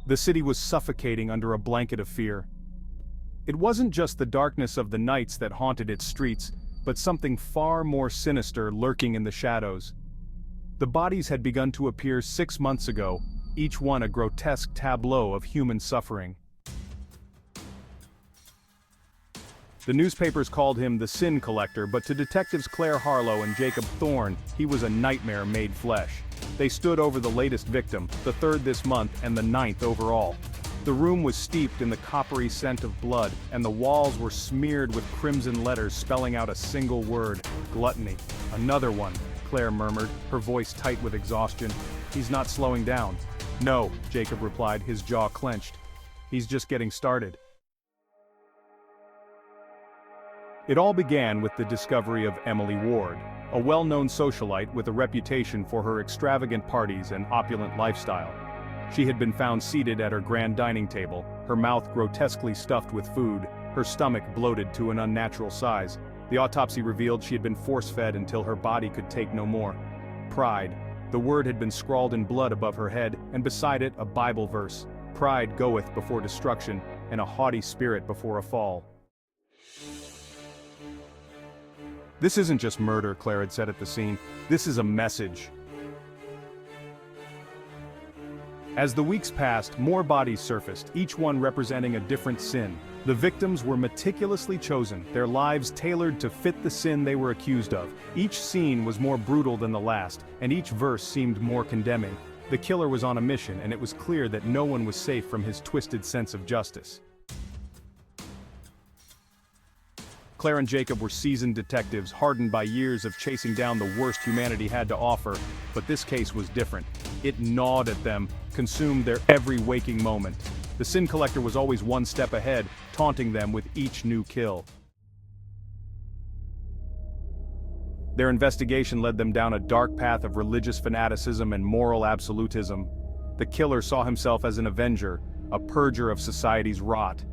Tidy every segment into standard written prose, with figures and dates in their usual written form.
The city was suffocating under a blanket of fear. It wasn't just the darkness of the nights that haunted its streets, but something far more sinister lurking in the shadows. The bodies had begun to appear 6 months ago, each one a grotesque tableau of human suffering. The newspapers called him the Sin Collector, but to detectives Claire Harlow and Jacob Thorne, he was a nightmare made flesh. They stood over the latest victim, the 3rd this month and the 9th overall. The room was steeped in the coppery scent of blood, and the walls were smeared with crimson letters spelling out a single word: gluttony. Another one, Claire murmured, her voice tight with exhaustion. He's not slowing down. No, Jacob replied, his jaw clenched. He's just getting started. It all began with the discovery of Emily Ward, a well-known socialite with a reputation for her extravagant parties and opulent lifestyle. She had been found seated at her grand dining table, her mouth grotesquely stuffed with food, her stomach bloated to an unnatural size. The autopsy revealed she had been force-fed until her body could take no more. Pride. The word had been scrawled in blood above her head, and beside it a Bible verse. Pride goeth before destruction, and a haughty spirit before a fall. This isn't just murder, Claire had said at the scene. This is a message. As the weeks passed, more bodies surfaced, each one representing a different sin. The victims were meticulously chosen, their lives tailored to fit the sin they were accused of. Each scene was more brutal than the last, and each verse seemed more condemning. The killer was on a mission, and it was clear that no one was safe from his twisted sense of justice. Claire and Jacob were seasoned detectives, hardened by years of chasing down the worst humanity had to offer, but this case was different. It gnawed at them, consumed their every waking moment. The Sin Collector was always one step ahead, taunting them with each new kill. Their investigation led them down a dark path of religious fanaticism and moral absolutism. The killer saw himself as an avenger, a purger of society's rot.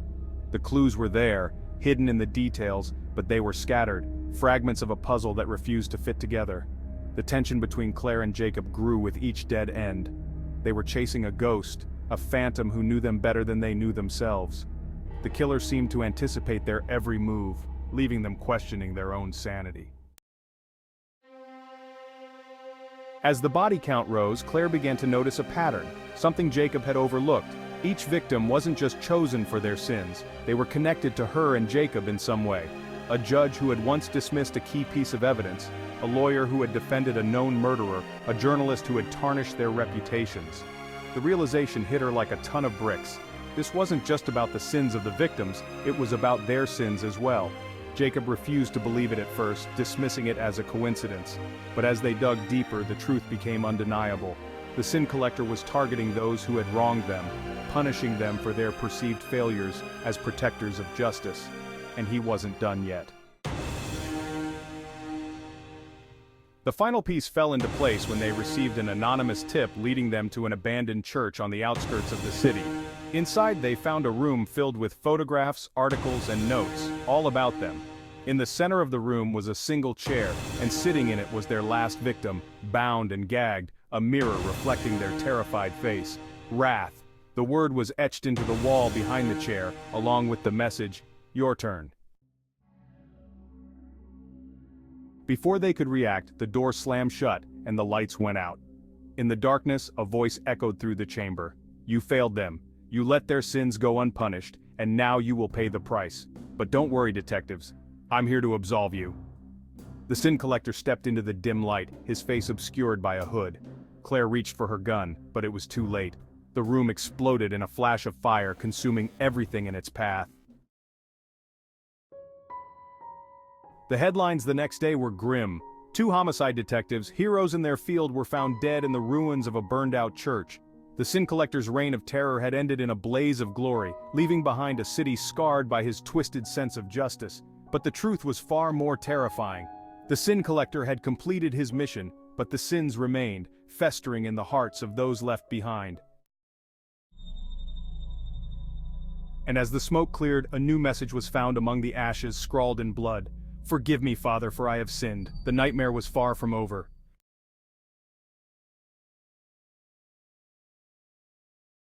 The clues were there, hidden in the details, but they were scattered, fragments of a puzzle that refused to fit together. The tension between Claire and Jacob grew with each dead end. They were chasing a ghost, a phantom who knew them better than they knew themselves. The killer seemed to anticipate their every move, leaving them questioning their own sanity. As the body count rose, Claire began to notice a pattern, something Jacob had overlooked. Each victim wasn't just chosen for their sins, they were connected to her and Jacob in some way. A judge who had once dismissed a key piece of evidence, a lawyer who had defended a known murderer, a journalist who had tarnished their reputations. The realization hit her like a ton of bricks. This wasn't just about the sins of the victims, it was about their sins as well. Jacob refused to believe it at first, dismissing it as a coincidence. But as they dug deeper, the truth became undeniable. The Sin Collector was targeting those who had wronged them, punishing them for their perceived failures as protectors of justice. And he wasn't done yet. The final piece fell into place when they received an anonymous tip leading them to an abandoned church on the outskirts of the city. Inside, they found a room filled with photographs, articles, and notes, all about them. In the center of the room was a single chair, and sitting in it was their last victim, bound and gagged, a mirror reflecting their terrified face. Wrath. The word was etched into the wall behind the chair, along with the message, "Your turn." Before they could react, the door slammed shut, and the lights went out. In the darkness, a voice echoed through the chamber. "You failed them. You let their sins go unpunished, and now you will pay the price. But don't worry, detectives. I'm here to absolve you." The Sin Collector stepped into the dim light, his face obscured by a hood. Claire reached for her gun, but it was too late. The room exploded in a flash of fire, consuming everything in its path. The headlines the next day were grim. 2 homicide detectives, heroes in their field, were found dead in the ruins of a burned-out church. The Sin Collector's reign of terror had ended in a blaze of glory, leaving behind a city scarred by his twisted sense of justice. But the truth was far more terrifying. The Sin Collector had completed his mission, but the sins remained, festering in the hearts of those left behind. And as the smoke cleared, a new message was found among the ashes, scrawled in blood. "Forgive me, Father, for I have sinned. The nightmare was far from over."